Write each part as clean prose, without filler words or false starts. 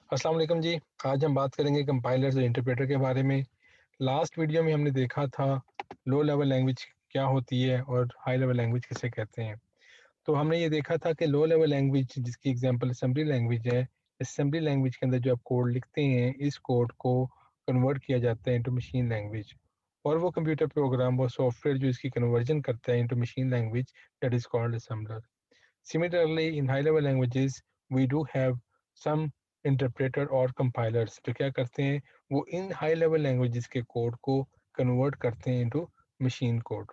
अस्सलाम वालेकुम जी। आज हम बात करेंगे कंपाइलर्स और इंटरप्रेटर के बारे में। लास्ट वीडियो में हमने देखा था लो लेवल लैंग्वेज क्या होती है और हाई लेवल लैंग्वेज किसे कहते हैं। तो हमने ये देखा था कि लो लेवल लैंग्वेज जिसकी एग्जांपल असेंबली लैंग्वेज है, असेंबली लैंग्वेज के अंदर जो आप कोड लिखते हैं इस कोड को कन्वर्ट किया जाता है इंटू मशीन लैंग्वेज, और वो कंप्यूटर प्रोग्राम वो सॉफ्टवेयर जो इसकी कन्वर्जन करता है into machine language that is called assembler. Similarly, in high-level languages, we do have some interpreter और compilers जो क्या करते हैं, वो इन हाई लेवल लैंग्वेजेस के कोड को कन्वर्ट करते हैं इनटू मशीन कोड।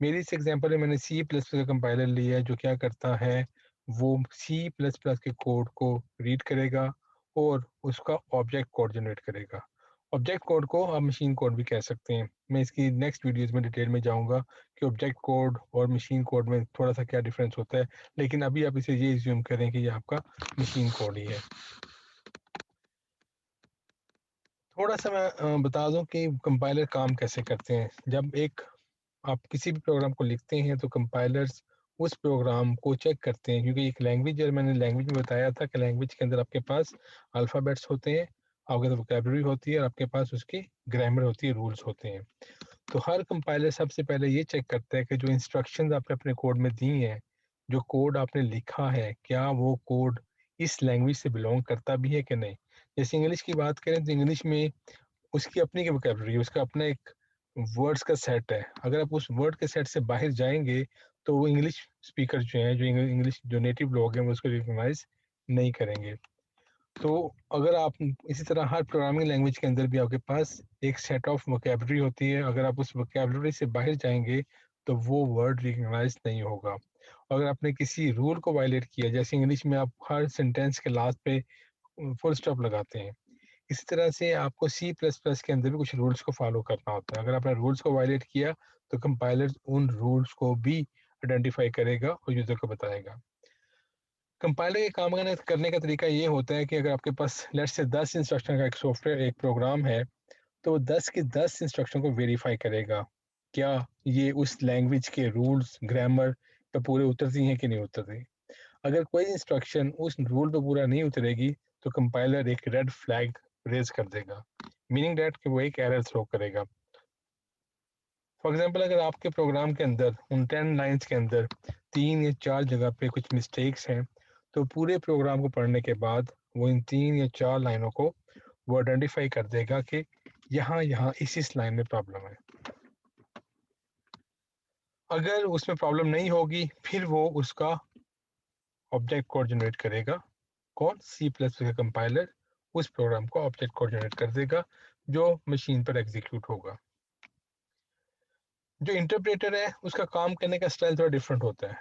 मेरी इस एग्जांपल में मैंने सी प्लस प्लस का कंपाइलर लिया है जो क्या करता है, वो सी प्लस प्लस के कोड को रीड करेगा और उसका ऑब्जेक्ट कोड जनरेट करेगा। ऑब्जेक्ट कोड को आप मशीन कोड भी कह सकते हैं। मैं इसकी नेक्स्ट वीडियोस में डिटेल में जाऊंगा कि ऑब्जेक्ट कोड और मशीन कोड में थोड़ा सा क्या डिफरेंस होता है, लेकिन अभी आप इसे ये एज्यूम करें कि ये आपका मशीन कोड ही है। थोड़ा सा मैं बता दूं कि कंपाइलर काम कैसे करते हैं। जब एक आप किसी भी प्रोग्राम को लिखते हैं तो कंपाइलर्स उस प्रोग्राम को चेक करते हैं, क्योंकि एक लैंग्वेज, और मैंने लैंग्वेज में बताया था कि लैंग्वेज के अंदर आपके पास अल्फ़ाबेट्स होते हैं, आपके पास वोकैबुलरी होती है और आपके पास उसकी ग्रामर होती है, रूल्स होते हैं। तो हर कंपाइलर सबसे पहले ये चेक करता है कि जो इंस्ट्रक्शंस आपने अपने कोड में दी हैं, जो कोड आपने लिखा है, क्या वो कोड इस लैंग्वेज से बिलोंग करता भी है कि नहीं। जैसे इंग्लिश की बात करें तो इंग्लिश में उसकी अपनी की वोकैबुलरी है, उसका अपना एक वर्ड्स का सेट है। अगर आप उस वर्ड के सेट से बाहर जाएंगे तो वो इंग्लिश स्पीकर जो हैं, जो इंग्लिश जो नेटिव लोग हैं, वो उसको रिकॉग्नाइज नहीं करेंगे। तो अगर आप इसी तरह हर प्रोग्रामिंग लैंग्वेज के अंदर भी आपके पास एक सेट ऑफ वोकैबुलरी होती है, अगर आप उस वोकैबुलरी से बाहर जाएंगे तो वो वर्ड रिकॉग्नाइज नहीं होगा। अगर आपने किसी रूल को वायलेट किया, जैसे इंग्लिश में आप हर सेंटेंस के लास्ट पे फुल स्टॉप लगाते हैं, इसी तरह से आपको सी प्लस प्लस के अंदर भी कुछ रूल्स को फॉलो करना होता है। अगर आपने रूल्स को वायलेट किया तो कंपाइलर उन रूल्स को भी आइडेंटिफाई करेगा और यूजर को बताएगा। कंपाइलर के काम करने का तरीका ये होता है कि अगर आपके पास लेट्स से 10 इंस्ट्रक्शन का एक सॉफ्टवेयर एक प्रोग्राम है, तो 10 के 10 इंस्ट्रक्शन को वेरीफाई करेगा, क्या ये उस लैंग्वेज के रूल्स ग्रामर पे पूरे उतरती हैं कि नहीं उतरती। अगर कोई इंस्ट्रक्शन उस रूल पे पूरा नहीं उतरेगी तो कंपाइलर एक रेड फ्लैग रेज कर देगा, मीनिंग दैट कि वो एक एरर थ्रो करेगा। फॉर एग्जांपल, अगर आपके प्रोग्राम के अंदर उन 10 लाइंस के अंदर 3 या 4 जगह पे कुछ मिस्टेक्स हैं, तो पूरे प्रोग्राम को पढ़ने के बाद वो इन 3 या 4 लाइनों को वो आइडेंटिफाई कर देगा कि यहाँ यहाँ इस लाइन में प्रॉब्लम है। अगर उसमें प्रॉब्लम नहीं होगी फिर वो उसका ऑब्जेक्ट कोड जनरेट करेगा। कौन? सी प्लस का कंपाइलर उस प्रोग्राम को ऑब्जेक्ट कोड जनरेट कर देगा जो मशीन पर एग्जीक्यूट होगा। जो इंटरप्रेटर है उसका काम करने का स्टाइल थोड़ा डिफरेंट होता है।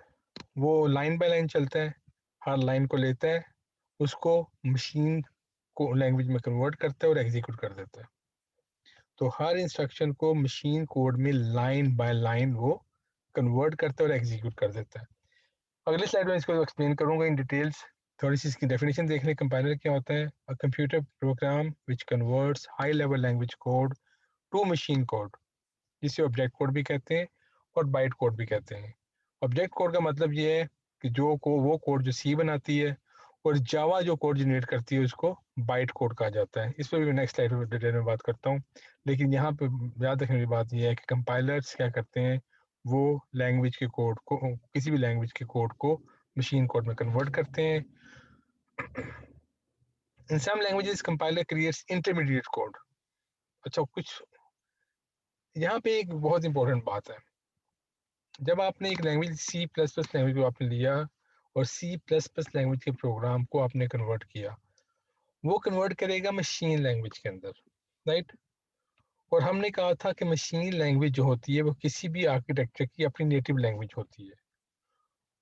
वो लाइन बाय लाइन चलता है, हर लाइन को लेता है, उसको मशीन को लैंग्वेज में कन्वर्ट करता है और एग्जीक्यूट कर देता है। तो हर इंस्ट्रक्शन को मशीन कोड में लाइन बाय लाइन वो कन्वर्ट करता है और एग्जीक्यूट कर देता है। अगले स्लाइड में इसको एक्सप्लेन करूंगा इन डिटेल्स। थोड़ी सी इसकी डेफिनेशन देख लें। कंपाइलर क्या होता है? A computer program which converts high level language code to machine code, जिसे ऑब्जेक्ट कोड भी कहते हैं और बाइट कोड भी कहते हैं। ऑब्जेक्ट कोड का मतलब ये है कि जो को वो कोड जो सी बनाती है, और जावा जो कोड जनरेट करती है उसको बाइट कोड कहा जाता है। इस पर भी नेक्स्ट स्लाइड में डिटेल में बात करता हूँ। लेकिन यहाँ पे याद रखने की बात यह है कि कंपाइलर्स क्या करते हैं, वो लैंग्वेज के कोड को, किसी भी लैंग्वेज के कोड को मशीन कोड में कन्वर्ट करते हैं। In some languages compiler creates intermediate code. अच्छा, कुछ यहाँ पे एक बहुत इंपॉर्टेंट बात है। जब आपने एक language C plus plus language को आपने लिया और सी प्लस प्लस लैंग्वेज के प्रोग्राम को आपने कन्वर्ट किया, वो कन्वर्ट करेगा मशीन लैंग्वेज के अंदर, राइट। और हमने कहा था कि मशीन लैंग्वेज जो होती है वो किसी भी आर्किटेक्चर की अपनी नेटिव लैंग्वेज होती है।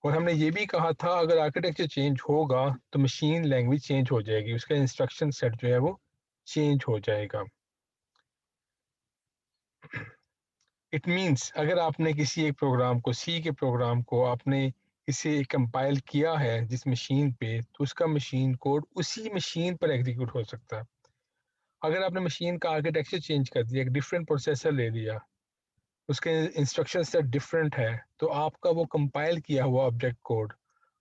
और हमने ये भी कहा था अगर आर्किटेक्चर चेंज होगा तो मशीन लैंग्वेज चेंज हो जाएगी, उसका इंस्ट्रक्शन सेट जो है वो चेंज हो जाएगा। इट मीन्स अगर आपने किसी एक प्रोग्राम को, सी के प्रोग्राम को आपने इसे कंपाइल किया है जिस मशीन पे, तो उसका मशीन कोड उसी मशीन पर एग्जीक्यूट हो सकता है। अगर आपने मशीन का आर्किटेक्चर चेंज कर दिया, एक डिफरेंट प्रोसेसर ले लिया, उसके इंस्ट्रक्शन सेट डिफरेंट है, तो आपका वो कंपाइल किया हुआ ऑब्जेक्ट कोड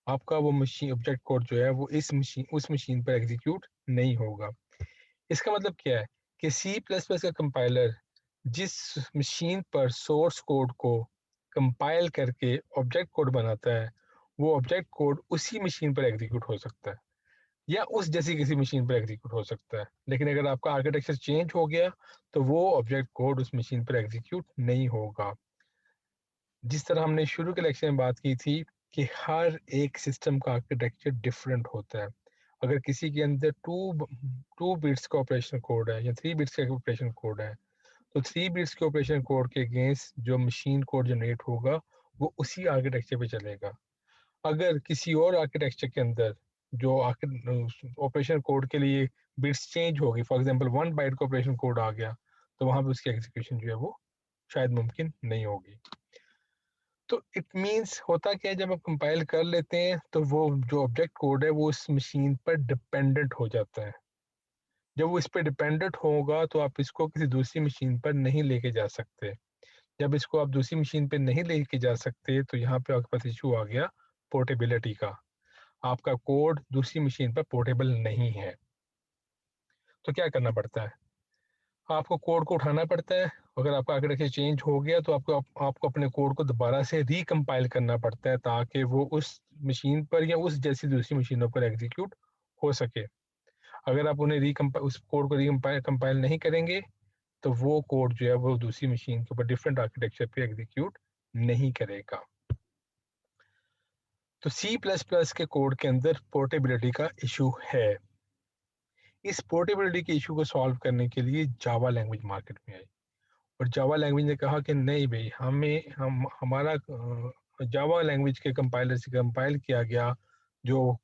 आपका वो मशीन ऑब्जेक्ट कोड जो है वो उस मशीन पर एग्जीक्यूट नहीं होगा। इसका मतलब क्या है कि सी प्लस प्लस का कंपाइलर जिस मशीन पर सोर्स कोड को कंपाइल करके ऑब्जेक्ट कोड बनाता है, वो ऑब्जेक्ट कोड उसी मशीन पर एग्जीक्यूट हो सकता है या उस जैसी किसी मशीन पर एग्जीक्यूट हो सकता है। लेकिन अगर आपका आर्किटेक्चर चेंज हो गया तो वो ऑब्जेक्ट कोड उस मशीन पर एग्जीक्यूट नहीं होगा। जिस तरह हमने शुरू के लेक्चर में बात की थी कि हर एक सिस्टम का आर्किटेक्चर डिफरेंट होता है। अगर किसी के अंदर टू बिट्स का ऑपरेशन कोड है या 3 बिट्स का ऑपरेशन कोड है, तो 3 बिट्स के ऑपरेशन कोड के अगेंस्ट जो मशीन कोड जनरेट होगा वो उसी आर्किटेक्चर पे चलेगा। अगर किसी और आर्किटेक्चर के अंदर जो ऑपरेशन कोड के लिए बिट्स चेंज होगी, फॉर एग्जांपल 1 बाइट का ऑपरेशन कोड आ गया, तो वहां पे उसकी एग्जीक्यूशन जो है वो शायद मुमकिन नहीं होगी। तो इट मीन्स होता क्या है, जब आप कंपाइल कर लेते हैं तो वो जो ऑब्जेक्ट कोड है वो उस मशीन पर डिपेंडेंट हो जाता है। जब वो इस पर डिपेंडेंट होगा तो आप इसको किसी दूसरी मशीन पर नहीं लेके जा सकते। जब इसको आप दूसरी मशीन पे नहीं लेके जा सकते तो यहाँ पे आपके पास इशू आ गया पोर्टेबिलिटी का। आपका कोड दूसरी मशीन पर पोर्टेबल नहीं है। तो क्या करना पड़ता है, आपको कोड को उठाना पड़ता है। अगर आपका आर्किटेक्चर चेंज हो गया तो आपको अपने कोड को दोबारा से रिकम्पाइल करना पड़ता है ताकि वो उस मशीन पर या उस जैसी दूसरी मशीनों पर एग्जीक्यूट हो सके। अगर आप उन्हें उस कोड को रिकम्पाइल नहीं करेंगे तो वो कोड जो है वो दूसरी मशीन के ऊपर डिफरेंट आर्किटेक्चर पे एग्जीक्यूट नहीं करेगा। तो सी प्लस प्लस के कोड के अंदर पोर्टेबिलिटी का इशू है। इस पोर्टेबिलिटी के इशू को सॉल्व करने के लिए जावा लैंग्वेज मार्केट में आई और जावा लैंग्वेज ने कहा कि नहीं भाई, हमारा जावा लैंग्वेज के कंपाइलर से कंपाइल किया गया जो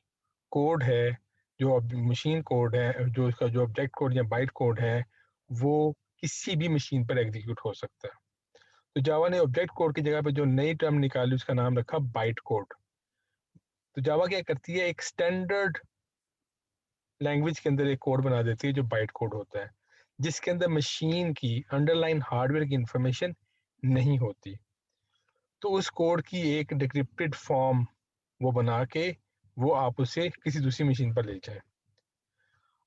कोड है, जो मशीन कोड है, जो इसका जो ऑब्जेक्ट कोड या बाइट कोड है, वो किसी भी मशीन पर एग्जीक्यूट हो सकता है। तो जावा ने ऑब्जेक्ट कोड की जगह पे जो नई टर्म निकाली उसका नाम रखा बाइट कोड। तो जावा क्या करती है, एक स्टैंडर्ड लैंग्वेज के अंदर एक कोड बना देती है जो बाइट कोड होता है, जिसके अंदर मशीन की अंडरलाइन हार्डवेयर की इंफॉर्मेशन नहीं होती। तो उस कोड की एक डिक्रिप्टेड फॉर्म वो बना के वो आप उसे किसी दूसरी मशीन पर ले जाए।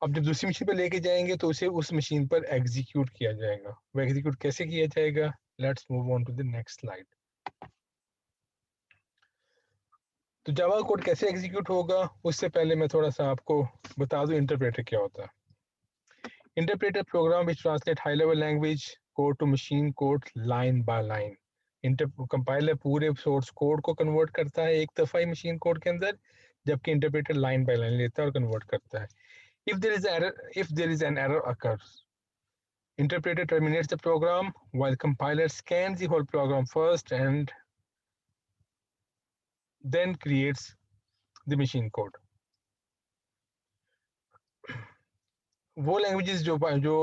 अब जब दूसरी मशीन पर लेके जाएंगे तो उसे उस मशीन पर एग्जीक्यूट किया जाएगा। वो एग्जीक्यूट कैसे किया जाएगा, let's move on to the next slide. तो जावा कोड कैसे एग्जीक्यूट होगा, उससे पहले मैं थोड़ा सा आपको बता दूं इंटरप्रेटर क्या होता है। Interpreter program which translate high level language code to machine code line by line. Compiler पूरे सोर्स कोड को कन्वर्ट करता है एक दफा ही मशीन कोड के अंदर, जबकि इंटरप्रेटर लाइन बाय लाइन लेता है और कन्वर्ट करता है। if there is an error occurs, interpreter terminates the program while compiler scans the whole program first and then creates the machine code. वो लैंग्वेजेस जो जो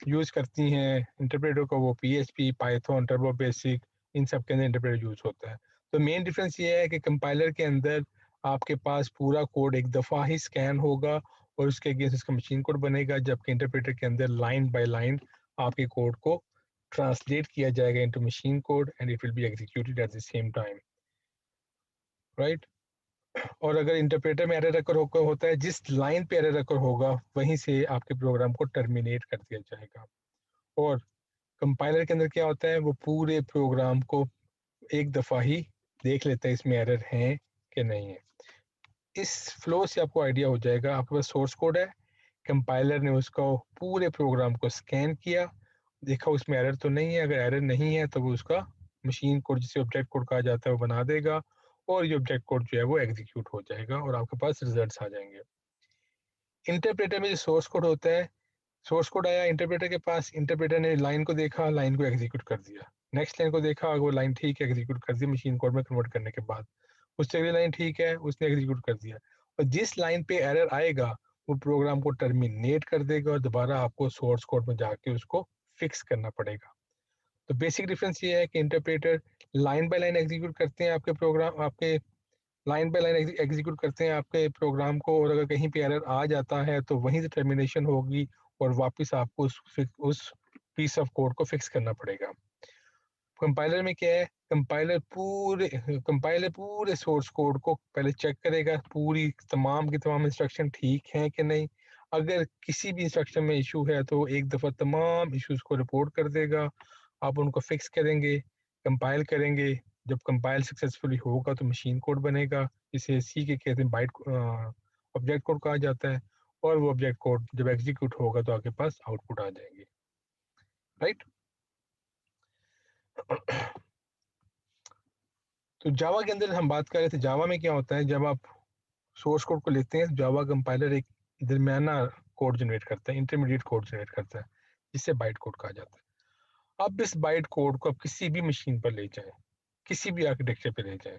यूज करती हैं इंटरप्रेटर को, वो PHP, पाइथन, टर्बो बेसिक, इन सब के अंदर इंटरप्रेटर यूज होता है। तो मेन डिफरेंस ये है कि कंपाइलर के अंदर आपके पास पूरा कोड एक दफ़ा ही स्कैन होगा और उसके अगेंस्ट उसका मशीन कोड बनेगा, जबकि इंटरप्रेटर के अंदर लाइन बाय लाइन आपके कोड को ट्रांसलेट किया जाएगा into machine code and it will be executed at the same time, right. और अगर इंटरप्रेटर में एरर अकर होता है, जिस लाइन पे एरर अकर होगा वहीं से आपके प्रोग्राम को टर्मिनेट कर दिया जाएगा। और कंपाइलर के अंदर क्या होता है, वो पूरे प्रोग्राम को एक दफ़ा ही देख लेता है इसमें एरर है कि नहीं है। इस फ्लो से आपको आइडिया हो जाएगा, आपके पास सोर्स कोड है, कंपाइलर ने उसको पूरे प्रोग्राम को स्कैन किया, देखा उसमें एरर तो नहीं है। अगर एरर नहीं है तो वो उसका मशीन कोड जिसे ऑब्जेक्ट कोड कहा जाता है वो बना देगा और ये ऑब्जेक्ट कोड जो है वो एग्जीक्यूट हो जाएगा और आपके पास रिजल्ट्स आ जाएंगे। इंटरप्रेटर में जो सोर्स कोड होता है, सोर्स कोड आया इंटरप्रेटर के पास, इंटरप्रेटर ने लाइन को देखा, लाइन को एग्जीक्यूट कर दिया, नेक्स्ट लाइन को देखा, वो लाइन ठीक है, एग्जीक्यूट कर दी मशीन कोड में कन्वर्ट करने के बाद। उससे अगली लाइन ठीक है, उसने एग्जीक्यूट कर दिया। और जिस लाइन पे एरर आएगा वो प्रोग्राम को टर्मिनेट कर देगा और दोबारा आपको सोर्स कोड में जाके उसको फिक्स करना पड़ेगा। तो बेसिक डिफरेंस ये है कि interpreter line by line execute करते हैं आपके प्रोग्राम, आपके लाइन बाय लाइन एग्जीक्यूट करते हैं आपके प्रोग्राम को, और अगर कहीं पे एरर आ जाता है तो वहीं से टर्मिनेशन होगी और वापस आपको उस पीस ऑफ कोड को फिक्स करना पड़ेगा। कंपाइलर में क्या है, कंपाइलर पूरे सोर्स कोड को पहले चेक करेगा, पूरी तमाम की तमाम इंस्ट्रक्शन ठीक हैं कि नहीं। अगर किसी भी इंस्ट्रक्शन में इशू है तो एक दफ़ा तमाम इश्यूज को रिपोर्ट कर देगा, आप उनको फिक्स करेंगे, कंपाइल करेंगे। जब कंपाइल सक्सेसफुली होगा तो मशीन कोड बनेगा, इसे सी के कहते हैं, बाइट ऑब्जेक्ट कोड कहा जाता है। और वो ऑब्जेक्ट कोड जब एग्जीक्यूट होगा तो आपके पास आउटपुट आ जाएंगे, राइट। तो जावा के अंदर हम बात कर रहे थे, जावा में क्या होता है, जब आप सोर्स कोड को लेते हैं, जावा कंपाइलर एक दरमियाना कोड जनरेट करता है, इंटरमीडिएट कोड जनरेट करता है, जिससे बाइट कोड कहा जाता है। अब इस बाइट कोड को आप किसी भी मशीन पर ले जाएं, किसी भी आर्किटेक्चर पे ले जाएं।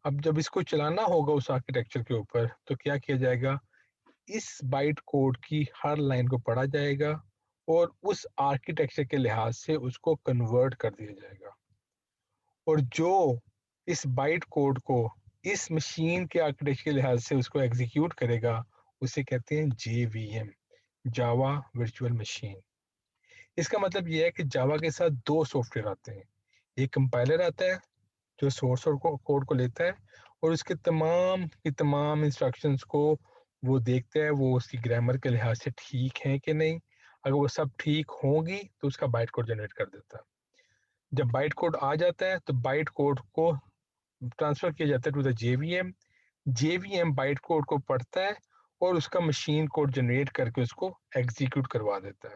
अब जब इसको चलाना होगा उस आर्किटेक्चर के ऊपर, तो क्या किया जाएगा, इस बाइट कोड की हर लाइन को पढ़ा जाएगा और उस आर्किटेक्चर के लिहाज से उसको कन्वर्ट कर दिया जाएगा। और जो इस बाइट कोड को इस मशीन के आर्किटेक्चर के लिहाज से उसको एग्जीक्यूट करेगा, उसे कहते हैं JVM, जावा वर्चुअल मशीन। इसका मतलब यह है कि जावा के साथ दो सॉफ्टवेयर आते हैं। एक कंपाइलर आता है जो सोर्स और कोड को लेता है और उसके तमाम की तमाम इंस्ट्रक्शंस को वो देखता है, वो उसकी ग्रामर के लिहाज से ठीक है कि नहीं। अगर वो सब ठीक होंगी तो उसका बाइट कोड जनरेट कर देता है। जब बाइट कोड आ जाता है तो बाइट कोड को ट्रांसफर किया जाता है to the JVM। JVM byte code को पढ़ता है और उसका मशीन कोड जनरेट करके उसको एग्जीक्यूट करवा देता है।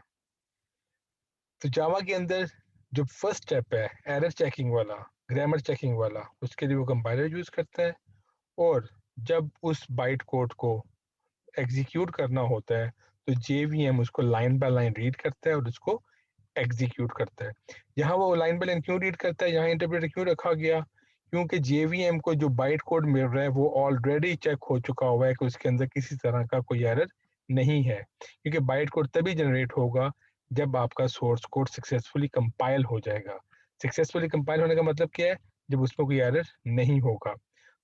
तो जावा के अंदर जो फर्स्ट स्टेप है एरर चेकिंग वाला, ग्रामर चेकिंग वाला, उसके लिए वो कंपाइलर यूज करता है। और जब उस बाइट कोड को एग्जीक्यूट करना होता है तो JVM उसको लाइन बाय लाइन रीड करता है और उसको एग्जीक्यूट करता है। यहाँ वो लाइन बाय लाइन क्यों रीड करता है, यहाँ इंटरप्रेटर क्यों रखा गया, क्योंकि JVM को जो बाइट कोड मिल रहा है वो ऑलरेडी चेक हो चुका हुआ है कि उसके अंदर किसी तरह का कोई एरर नहीं है। क्योंकि बाइट कोड तभी जनरेट होगा जब आपका सोर्स कोड सक्सेसफुली कंपाइल हो जाएगा। सक्सेसफुली कंपाइल होने का मतलब क्या है, जब उसमें कोई एरर नहीं होगा।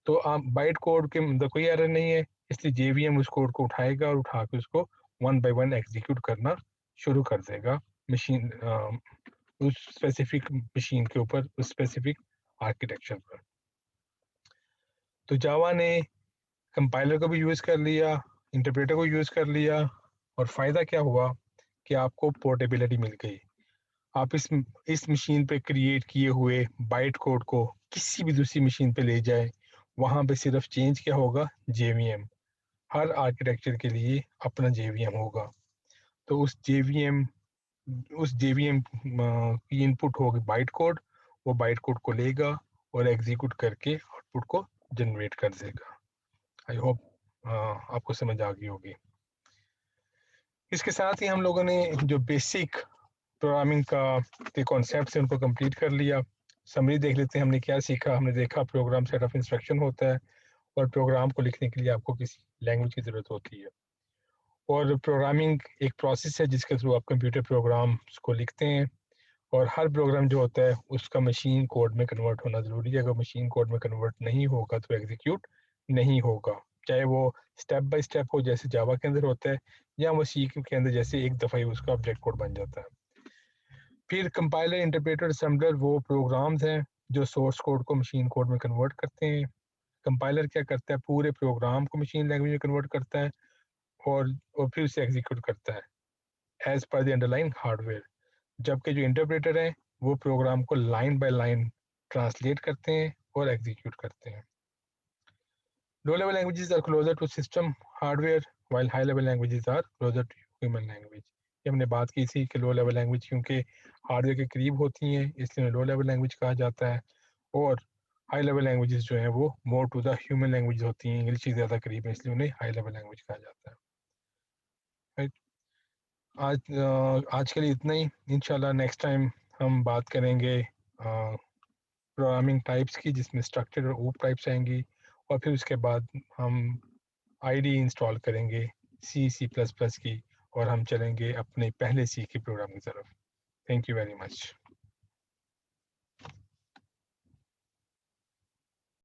तो आप बाइट कोड के अंदर कोई एरर नहीं है, इसलिए JVM उस कोड को उठाएगा और उठा के उसको वन बाय वन एग्जीक्यूट करना शुरू कर देगा मशीन, उस स्पेसिफिक मशीन के ऊपर, उस स्पेसिफिक आर्किटेक्चर पर। तो जावा ने कंपाइलर को भी यूज कर लिया, इंटरप्रेटर को यूज कर लिया, और फायदा क्या हुआ कि आपको पोर्टेबिलिटी मिल गई। आप इस मशीन पे क्रिएट किए हुए बाइट कोड को किसी भी दूसरी मशीन पे ले जाए, वहां पे सिर्फ चेंज क्या होगा, JVM। हर आर्किटेक्चर के लिए अपना JVM होगा। तो उस JVM की इनपुट होगी बाइट कोड, वो बाइट कोड को लेगा और एग्जीक्यूट करके आउटपुट को जनरेट कर देगा। आई होप आपको समझ आ गई होगी। इसके साथ ही हम लोगों ने जो बेसिक प्रोग्रामिंग का के कॉन्सेप्ट है उनको कंप्लीट कर लिया। समरी देख लेते हैं हमने क्या सीखा। हमने देखा प्रोग्राम सेट ऑफ इंस्ट्रक्शन होता है और प्रोग्राम को लिखने के लिए आपको किसी लैंग्वेज की ज़रूरत होती है। और प्रोग्रामिंग एक प्रोसेस है जिसके थ्रू आप कंप्यूटर प्रोग्राम्स को लिखते हैं। और हर प्रोग्राम जो होता है उसका मशीन कोड में कन्वर्ट होना ज़रूरी है। अगर मशीन कोड में कन्वर्ट नहीं होगा तो एग्जीक्यूट नहीं होगा, चाहे वो स्टेप बाय स्टेप हो जैसे जावा के अंदर होता है, या वो सी के अंदर जैसे एक दफ़ा ही उसका ऑब्जेक्ट कोड बन जाता है। फिर कंपाइलर, इंटरप्रेटर, असेंबलर वो प्रोग्राम्स हैं जो सोर्स कोड को मशीन कोड में कन्वर्ट करते हैं। कंपाइलर क्या करता है, पूरे प्रोग्राम को मशीन लैंग्वेज में कन्वर्ट करता है और फिर उसे एग्जीक्यूट करता है as per the underline hardware. जबकि जो इंटरप्रेटर है वो प्रोग्राम को लाइन बाय लाइन ट्रांसलेट करते हैं और एग्जीक्यूट करते हैं। Low level languages are closer to system hardware while high level languages are closer to human language. ये हमने बात की थी कि लो लेवल लैंग्वेज क्योंकि हार्डवेयर के करीब होती हैं इसलिए लो लेवल लैंग्वेज कहा जाता है, और हाई लेवल लैंग्वेजेस जो हैं वो more to the human language होती हैं, इंग्लिश की ज़्यादा करीब है इसलिए उन्हें हाई लेवल लैंग्वेज कहा जाता है। राइट। आज के लिए इतना ही। इंशाल्लाह नेक्स्ट टाइम हम बात करेंगे प्रोग्रामिंग टाइप्स की, जिसमें स्ट्रक्चर और ऊप टाइप्स आएंगी, और फिर उसके बाद हम आईडी इंस्टॉल करेंगे C++ की, और हम चलेंगे अपने पहले सी की प्रोग्राम की तरफ। Thank you very much.